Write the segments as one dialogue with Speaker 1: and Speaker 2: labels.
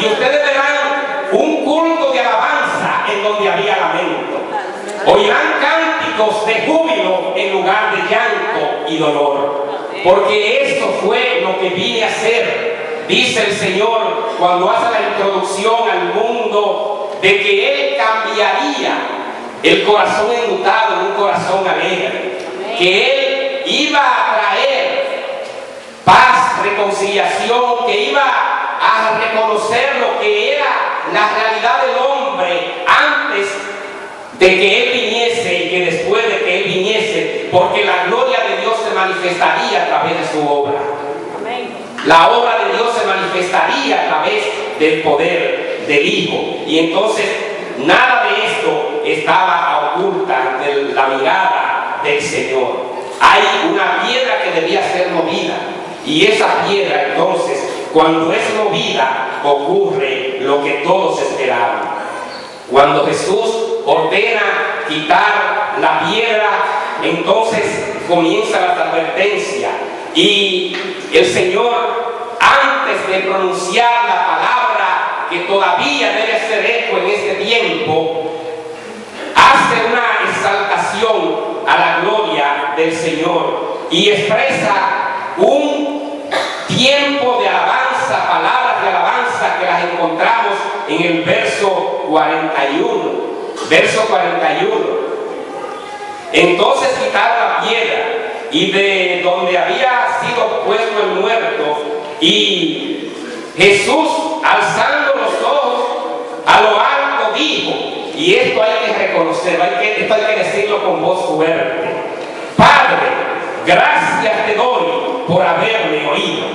Speaker 1: y ustedes verán un culto de alabanza en donde había lamento. Oirán cánticos de júbilo en lugar de llanto y dolor, porque esto fue lo que vine a hacer, dice el Señor cuando hace la introducción al mundo, de que Él cambiaría el corazón enlutado en un corazón alegre, que Él iba a traer paz, reconciliación, que iba a reconocer lo que era la realidad del hombre antes de que Él viniese y que después de que Él viniese, porque la gloria de Dios se manifestaría a través de su obra. La obra de Dios se manifestaría a través del poder del Hijo, y entonces nada de esto estaba oculta de la mirada del Señor. Hay una piedra que debía ser movida, y esa piedra entonces, cuando es movida, ocurre lo que todos esperaban. Cuando Jesús ordena quitar la piedra, entonces comienza la advertencia, y el Señor, antes de pronunciar la palabra que todavía debe hacer eco en este tiempo, hace una exaltación a la gloria del Señor y expresa un tiempo de alabanza, palabras de alabanza que las encontramos en el verso 41. Verso 41. Entonces quitaron la piedra, y de donde había sido puesto el muerto, y Jesús, alzando los ojos a lo alto, dijo, y esto hay que reconocerlo, esto hay que decirlo con voz fuerte: Padre, gracias te doy por haberme oído.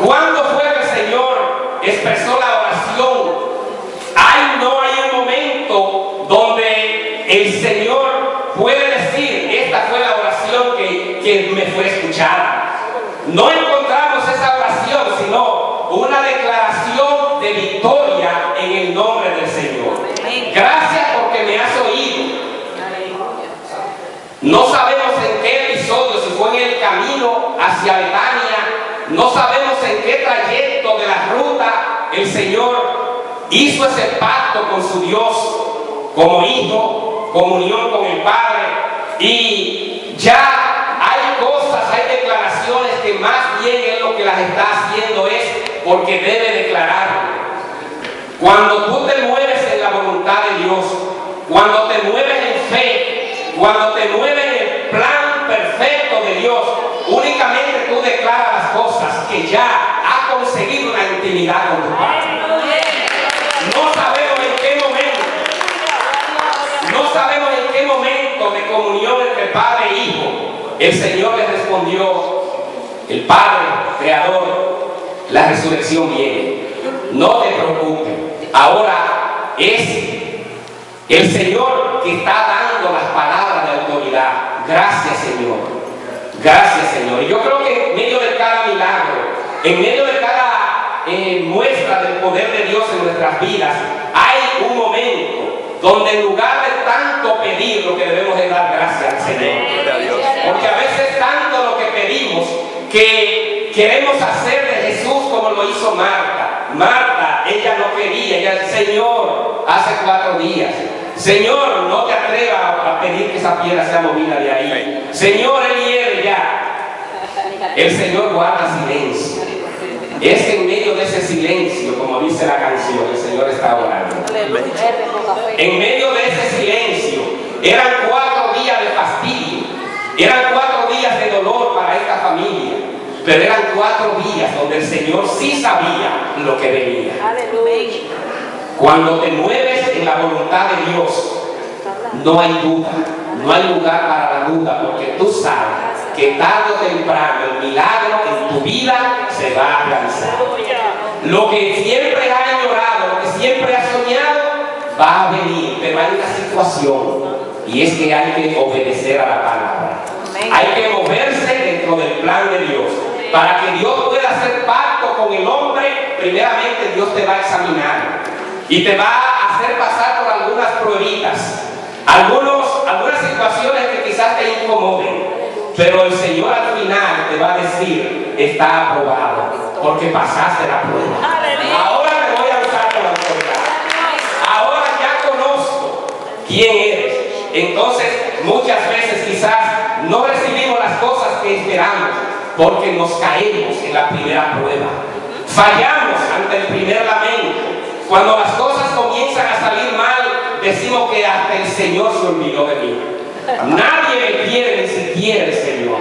Speaker 1: ¿Cuándo fue que el Señor expresó la oración? No hay un momento donde el Señor puede decir: esta fue la oración que me fue escuchada. No encontramos esa oración, sino una declaración de victoria en el nombre del Señor. Gracias porque me has oído. No sabemos en qué episodio, si fue en el camino hacia Betania, no sabemos en qué trayecto de la ruta el Señor hizo ese pacto con su Dios como hijo, comunión con el Padre, y ya hay cosas, hay declaraciones que más bien Él lo que las está haciendo es porque debe declararlo. Cuando tú te mueves en la voluntad de Dios, cuando te mueves en fe, cuando te mueves en el plan perfecto de Dios, únicamente tú declaras las cosas que ya has conseguido una intimidad con tu Padre. No sabemos en qué momento de comunión entre Padre e Hijo el Señor les respondió: el Padre, Creador, la resurrección viene. No te preocupes. Ahora es el Señor que está dando las palabras de autoridad. Gracias, Señor. Gracias, Señor. Y yo creo que en medio de cada milagro, en medio de cada muestra del poder de Dios en nuestras vidas, hay un momento donde en lugar de tanto pedir, lo que debemos es dar gracias al Señor. Porque a veces tanto lo que pedimos que queremos hacer de Jesús como lo hizo Marta. Marta, ella no quería, ella: Señor, hace 4 días. Señor, no te atrevas a pedir que esa piedra sea movida de ahí. Señor, Él hiere ya. El Señor guarda silencio. Es en medio de ese silencio, como dice la canción, el Señor está orando. En medio de ese silencio, eran 4 días de fastidio, eran 4 días de dolor para esta familia, pero eran 4 días donde el Señor sí sabía lo que venía. Cuando te mueves en la voluntad de Dios, no hay duda, no hay lugar para la duda, porque tú sabes que tarde o temprano el milagro en tu vida se va a realizar. Lo que siempre has añorado, lo que siempre has soñado, va a venir, pero hay una situación, y es que hay que obedecer a la palabra. Hay que moverse dentro del plan de Dios. Para que Dios pueda hacer pacto con el hombre, primeramente Dios te va a examinar y te va a hacer pasar por algunas pruebitas, algunas situaciones que quizás te incomoden, pero el Señor al final te va a decir: está aprobado, porque pasaste la prueba. Ahora te voy a quién eres. Entonces, muchas veces quizás no recibimos las cosas que esperamos porque nos caemos en la primera prueba. Fallamos ante el primer lamento. Cuando las cosas comienzan a salir mal, decimos que hasta el Señor se olvidó de mí. Nadie me quiere, ni siquiera el Señor.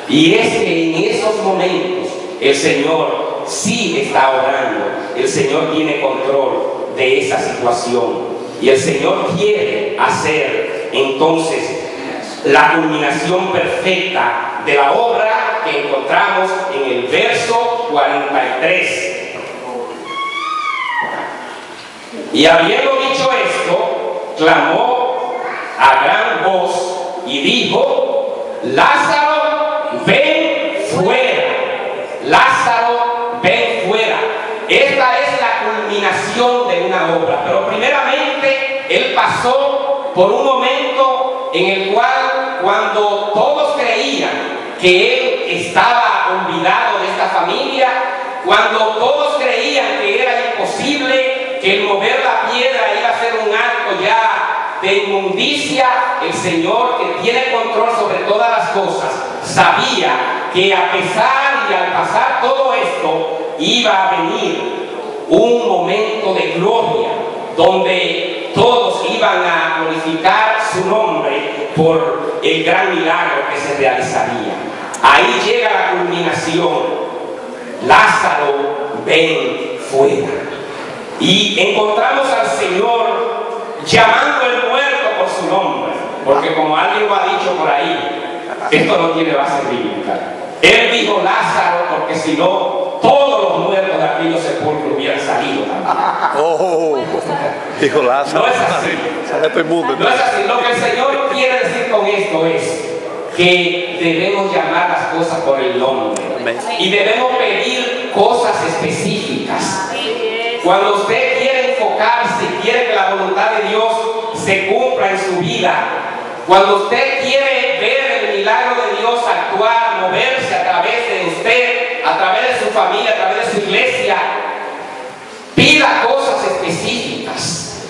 Speaker 1: Y es que en esos momentos el Señor sí está obrando. El Señor tiene control de esa situación. Y el Señor quiere hacer entonces la culminación perfecta de la obra que encontramos en el verso 43. Y habiendo dicho esto, clamó a gran voz y dijo: Lázaro, ven fuera. Lázaro, ven fuera. Esta es la culminación de una obra. Pero primeramente, él pasó por un momento en el cual, cuando todos creían que él estaba olvidado de esta familia, cuando todos creían que era imposible, que el mover la piedra iba a ser un acto ya de inmundicia, el Señor, que tiene control sobre todas las cosas, sabía que a pesar y al pasar todo esto, iba a venir un momento de gloria, donde todos iban a glorificar su nombre por el gran milagro que se realizaría. Ahí llega la culminación. Lázaro, ven fuera. Y encontramos al Señor llamando al muerto por su nombre, porque como alguien lo ha dicho por ahí, esto no tiene base bíblica. Él dijo Lázaro porque si no, todos los muertos de aquellos sepulcros hubieran salido también.
Speaker 2: Dijo Lázaro.
Speaker 1: No es así. No es así. Lo que el Señor quiere decir con esto es que debemos llamar las cosas por el nombre. Y debemos pedir cosas específicas. Cuando usted quiere enfocarse y quiere que la voluntad de Dios se cumpla en su vida, cuando usted quiere ver el milagro de Dios actuar, moverse a través de usted, a través de su familia, a través de su iglesia, pida cosas específicas.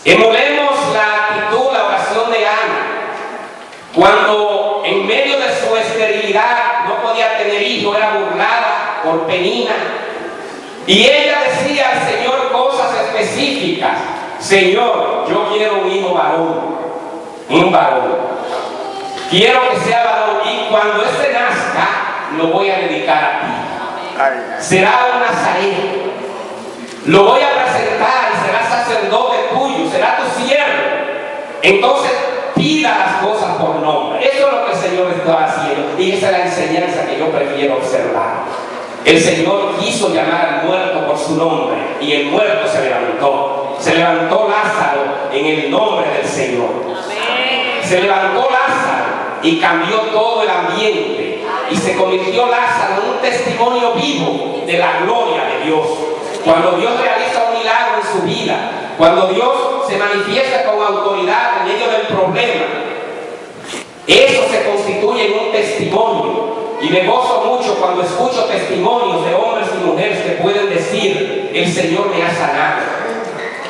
Speaker 1: Emulemos la actitud, la oración de Ana, cuando en medio de su esterilidad no podía tener hijo, era burlada por Penina. Y ella decía al Señor cosas específicas. Señor, yo quiero un hijo varón, un varón. Quiero que sea varón y cuando éste nazca, lo voy a dedicar a ti. Será un nazareno. Lo voy a presentar y será sacerdote tuyo, será tu siervo. Entonces, pida las cosas por nombre. Eso es lo que el Señor está haciendo. Y esa es la enseñanza que yo prefiero observar. El Señor quiso llamar al muerto por su nombre y el muerto se levantó. Se levantó Lázaro en el nombre del Señor. Se levantó Lázaro y cambió todo el ambiente. Y se convirtió Lázaro en un testimonio vivo de la gloria de Dios. Cuando Dios realiza un milagro en su vida, cuando Dios se manifiesta con autoridad en medio del problema, eso se constituye en un testimonio. Y me gozo mucho cuando escucho testimonios de hombres y mujeres que pueden decir: el Señor me ha sanado.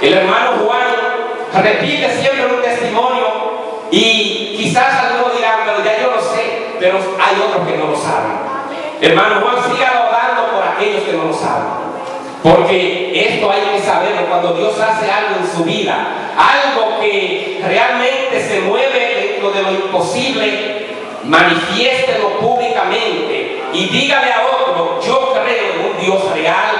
Speaker 1: El hermano Juan repite siempre un testimonio y quizás algunos dirán: pero ya yo lo sé, pero hay otros que no lo saben. Hermano Juan, siga orando por aquellos que no lo saben, porque esto hay que saberlo. Cuando Dios hace algo en su vida, algo que realmente se mueve dentro de lo imposible, manifiéstelo públicamente y dígale a otro: yo creo en un Dios real,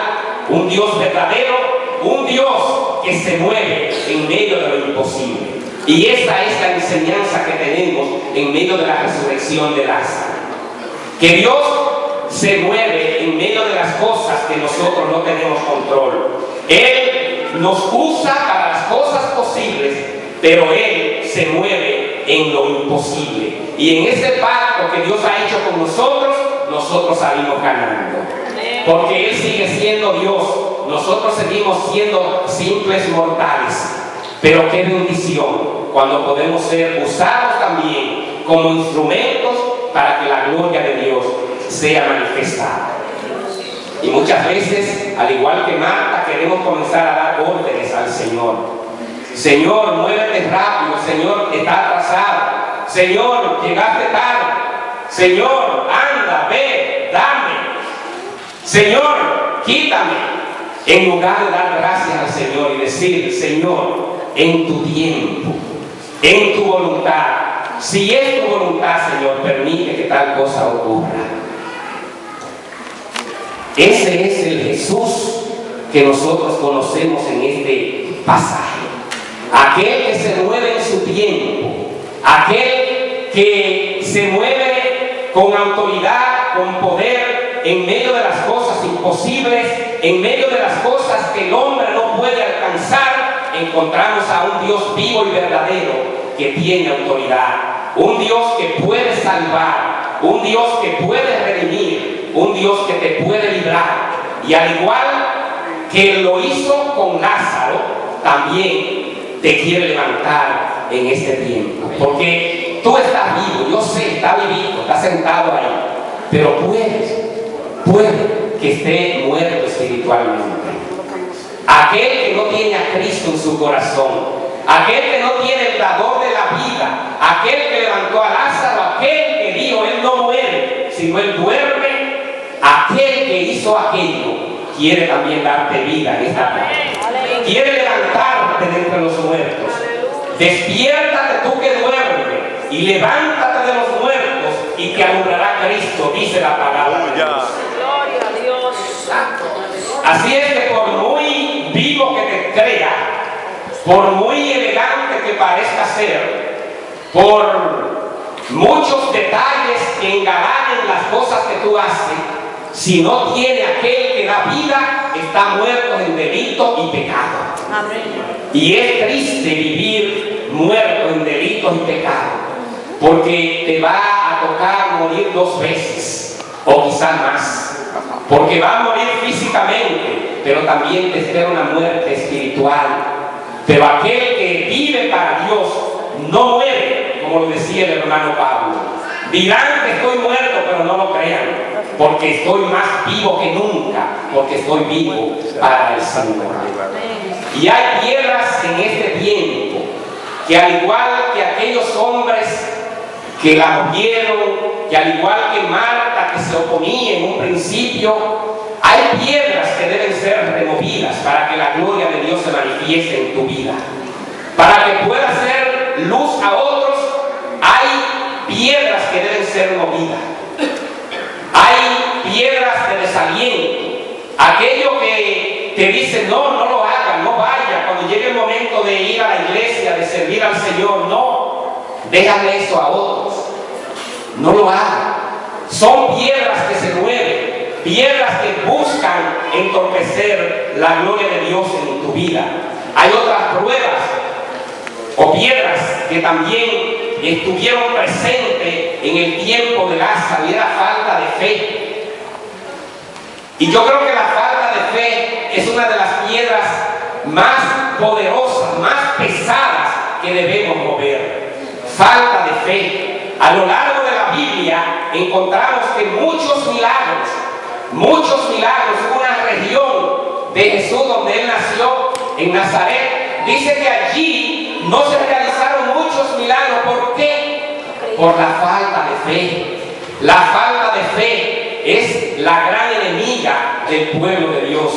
Speaker 1: un Dios verdadero, un Dios que se mueve en medio de lo imposible. Y esa es la enseñanza que tenemos en medio de la resurrección de Lázaro, que Dios se mueve en medio de las cosas que nosotros no tenemos control. Él nos usa para las cosas posibles, pero Él se mueve en lo imposible. Y en ese pacto que Dios ha hecho con nosotros, nosotros salimos ganando. Porque Él sigue siendo Dios, nosotros seguimos siendo simples mortales. Pero qué bendición cuando podemos ser usados también como instrumentos para que la gloria de Dios sea manifestada. Y muchas veces, al igual que Marta, queremos comenzar a dar órdenes al Señor. Señor, muévete rápido. Señor, está atrasado. Señor, llegaste tarde. Señor, anda, ve, dame. Señor, quítame. En lugar de dar gracias al Señor y decir, Señor, en tu tiempo, en tu voluntad, si es tu voluntad, Señor, permite que tal cosa ocurra. Ese es el Jesús que nosotros conocemos en este pasaje. Aquel que se mueve en su tiempo, aquel que se mueve con autoridad, con poder, en medio de las cosas imposibles, en medio de las cosas que el hombre no puede alcanzar. Encontramos a un Dios vivo y verdadero que tiene autoridad, un Dios que puede salvar, un Dios que puede redimir, un Dios que te puede librar. Y al igual que lo hizo con Lázaro, también te quiere levantar en este tiempo, porque tú estás vivo, yo sé, está vivito, está sentado ahí, pero puede que esté muerto espiritualmente. Aquel que no tiene a Cristo en su corazón, aquel que no tiene el dador de la vida, aquel que levantó a Lázaro, aquel que dijo, él no muere, sino él duerme, aquel que hizo aquello, quiere también darte vida en esta tarde. Quiere levantarte de entre los muertos. Despiértate tú que duermes y levántate de los muertos y te alumbrará Cristo, dice la palabra de Dios. Así es que por muy vivo que te crea, por muy elegante que parezca ser, por muchos detalles que engalanen las cosas que tú haces, si no tiene aquel que da vida, está muerto en delito y pecado. Amén. Y es triste vivir muerto en delito y pecado, porque te va a tocar morir 2 veces, o quizás más. Porque va a morir físicamente, pero también te espera una muerte espiritual. Pero aquel que vive para Dios no muere, como lo decía el hermano Pablo. Dirán que estoy muerto, pero no lo crean, porque estoy más vivo que nunca, porque estoy vivo para el Señor. Y hay piedras en este tiempo que, al igual que aquellos hombres que la murieron, que al igual que Marta, que se oponía en un principio, hay piedras que deben ser removidas para que la gloria de Dios se manifieste en tu vida, para que pueda ser luz a otros. Hay piedras que deben ser movidas, hay piedras de desaliento, aquello que te dice no lo hagas, no vaya, cuando llegue el momento de ir a la iglesia, de servir al Señor, no, déjale eso a otros, no lo hagas. Son piedras que se mueven, piedras que buscan entorpecer la gloria de Dios en tu vida. Hay otras pruebas o piedras que también estuvieron presentes en el tiempo de Lázaro, y era falta de fe. Y yo creo que la falta de fe es una de las piedras más poderosas, más pesadas que debemos mover. Falta de fe. A lo largo de la Biblia encontramos que muchos milagros, una región de Jesús donde él nació, en Nazaret, dice que allí no se realizaron muchos milagros. ¿Por qué? Por la falta de fe. La falta de fe es la gran enemiga del pueblo de Dios.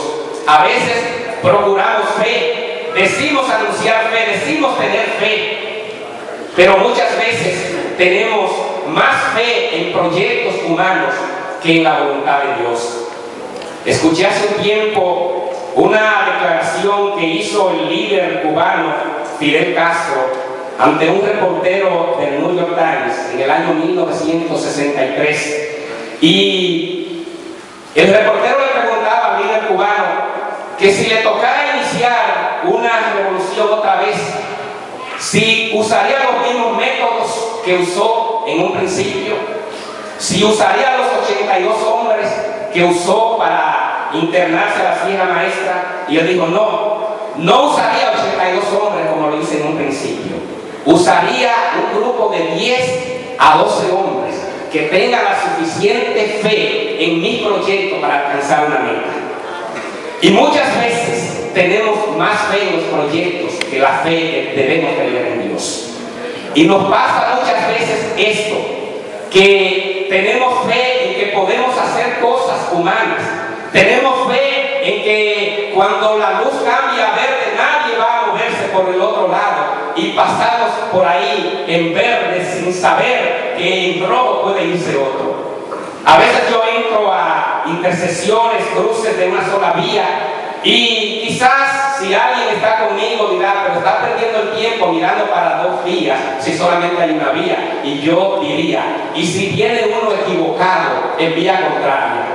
Speaker 1: A veces procuramos fe, decimos anunciar fe, decimos tener fe, pero muchas veces tenemos más fe en proyectos humanos que en la voluntad de Dios. Escuché hace un tiempo una declaración que hizo el líder cubano Fidel Castro ante un reportero del New York Times en el año 1963. Y el reportero le preguntaba al líder cubano que si le tocara iniciar una revolución otra vez, si usaría los mismos métodos que usó en un principio, si usaría los 82 hombres que usó para internarse a la Sierra Maestra. Y él dijo, no usaría 82 hombres como lo hice en un principio. Usaría un grupo de 10 a 12 hombres que tengan la suficiente fe en mi proyecto para alcanzar una meta. Y muchas veces tenemos más fe en los proyectos que la fe que debemos tener en Dios. Y nos pasa muchas veces esto, que tenemos fe en que podemos hacer cosas humanas. Tenemos fe en que cuando la luz cambia a verde, nadie va a moverse por el otro lado. Y pasamos por ahí en verde sin saber que en rojo puede irse otro. A veces yo entro a intersecciones, cruces de una sola vía, y quizás si alguien está conmigo dirá, pero está perdiendo el tiempo mirando para dos vías si solamente hay una vía. Y yo diría, y si viene uno equivocado en vía contraria.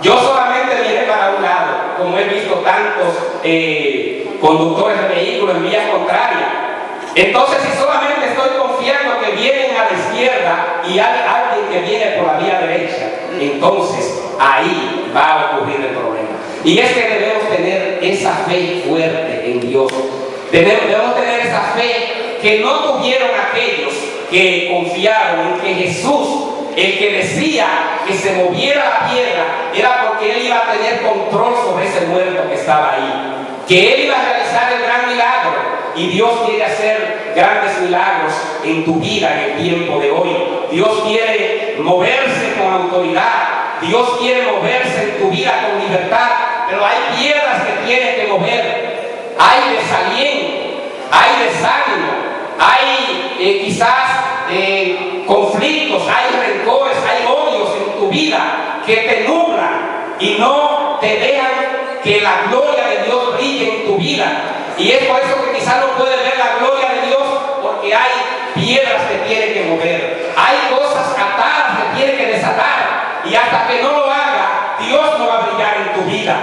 Speaker 1: Yo solamente miré para un lado, como he visto tantos conductores de vehículos en vía contraria. Entonces, si solamente estoy confiando que vienen a la izquierda y hay alguien que viene por la vía derecha, entonces ahí va a ocurrir el problema. Y es que debemos tener esa fe fuerte en Dios. Debemos tener esa fe que no tuvieron aquellos que confiaron en que Jesús, el que decía que se moviera la piedra, era porque Él iba a tener control sobre ese muerto que estaba ahí. Que Él iba a realizar el gran milagro. Y Dios quiere hacer grandes milagros en tu vida en el tiempo de hoy. Dios quiere moverse con autoridad. Dios quiere moverse en tu vida con libertad. Pero hay piedras que tienes que mover. Hay desaliento, hay desánimo, hay quizás conflictos, hay rencores, hay odios en tu vida que te nublan y no te dejan que la gloria de Dios brille en tu vida. Y es por eso que quizás no puedes ver la gloria de Dios, porque hay piedras que tiene que mover, hay cosas atadas que tiene que desatar, y hasta que no lo haga, Dios no va a brillar en tu vida.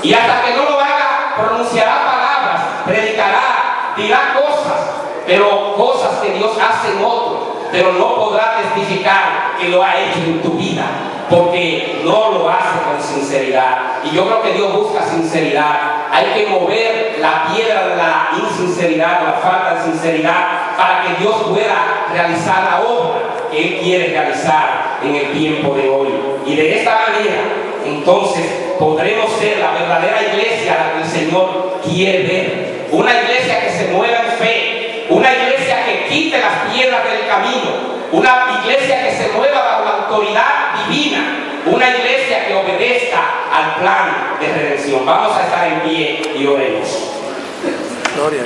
Speaker 1: Y hasta que no lo haga, pronunciará palabras, predicará, dirá cosas, pero cosas que Dios hace en otros, pero no podrá testificar que lo ha hecho en tu vida, porque no lo hace con sinceridad. Y yo creo que Dios busca sinceridad. Hay que mover la piedra de la insinceridad o la falta de sinceridad para que Dios pueda realizar la obra que Él quiere realizar en el tiempo de hoy. Y de esta manera, entonces, podremos ser la verdadera iglesia a la que el Señor quiere ver. Una iglesia que se mueva en fe, una iglesia que quite las piedras del camino, una iglesia que se mueva bajo la autoridad divina, una iglesia que obedezca al plan de redención. Vamos a estar en pie y oremos.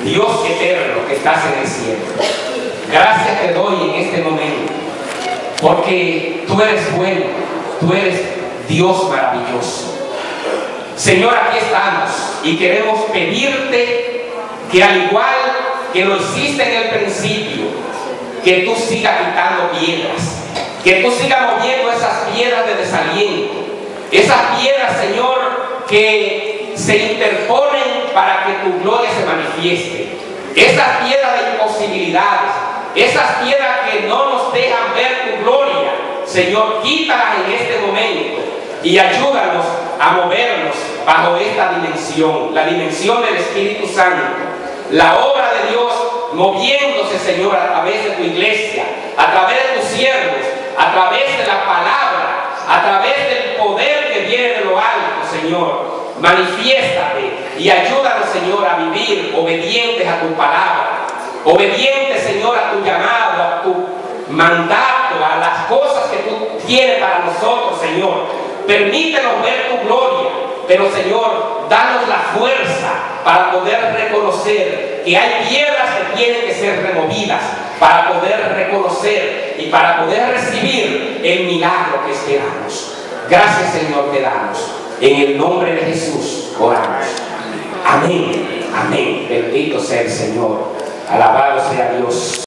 Speaker 1: Dios eterno que estás en el cielo, gracias te doy en este momento, porque tú eres bueno, tú eres Dios maravilloso. Señor, aquí estamos y queremos pedirte que al igual que lo hiciste en el principio, que tú sigas quitando piedras, que tú sigas moviendo esas piedras de desaliento, esas piedras, Señor, que se interponen para que tu gloria se manifieste, esas piedras de imposibilidades, esas piedras que no nos dejan ver tu gloria. Señor, quítalas en este momento y ayúdanos a movernos bajo esta dimensión, la dimensión del Espíritu Santo, la obra de Dios moviéndose, Señor, a través de tu iglesia, a través de tus siervos, a través de la palabra, a través del poder que viene de lo alto. Señor, manifiéstate y ayúdanos, Señor, a vivir obedientes a tu palabra, obedientes, Señor, a tu llamado, a tu mandato, a las cosas que tú tienes para nosotros, Señor. Permítenos ver tu gloria, pero, Señor, danos la fuerza para poder reconocer que hay piedras que tienen que ser removidas, para poder reconocer y para poder recibir el milagro que esperamos. Gracias, Señor, te damos. En el nombre de Jesús oramos. Amén. Amén. Bendito sea el Señor. Alabado sea Dios.